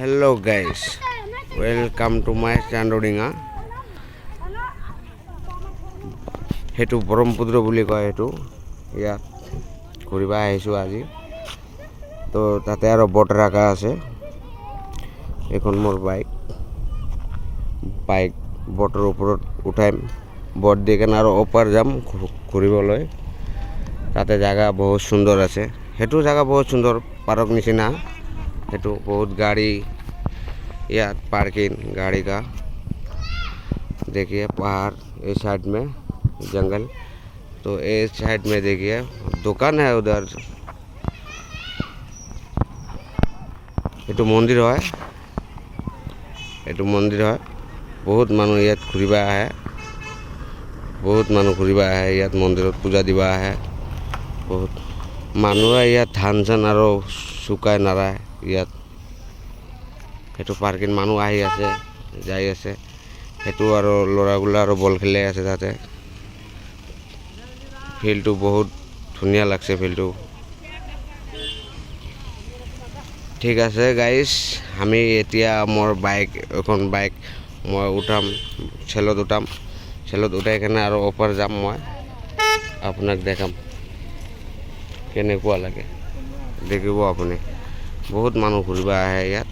Hello guys, welcome to my Chandodinga. হেতু ব্ৰহ্মপুত্ৰ বুলি কয় হেতু ইয়াত ঘূৰিব আহিছোঁ আজি তো তাতে আৰু বট ৰাখা আছে এখন মোৰ বাইক বটৰ ওপৰত উঠাইম বট দি কেনে আৰু ওপৰ যাম ঘূৰিবলৈ তাতে জায়গা বহুত সুন্দৰ আছে হেতু জায়গা बहुत সুন্দৰ পাৰ্ক নিচিনা हेतु बहुत गाड़ी यार पार्किंग गाड़ी का देखिए पहाड़ इस साइड में जंगल तो इस साइड में देखिए दुकान है उधर ये मंदिर है बहुत मानुह यात घूरिबा आए बहुत मानुह घूरिबा आए यात मंदिर पूजा दिबा आए बहुत मानुह यात धान चान और शुकाय नाराय ইয়াত হেতু পাৰ্কিং মানুহ আহি আছে যাই আছে হেতু আৰু লৰাগুলা আৰু বল খেলে আছে তাতে ফিল্ডটো বহুত ধুনিয়া লাগছে ফিল্ডটো ঠিক আছে গাইস আমি এতিয়া মোৰ এখন বাইক মই উঠাম চেলত উঠাই কেনে আৰু ওপৰ যাম মই আপোনাক দেখাম কেনেকুৱা লাগে দেখিব আপুনি बहुत मानुह घूरिबा आए यात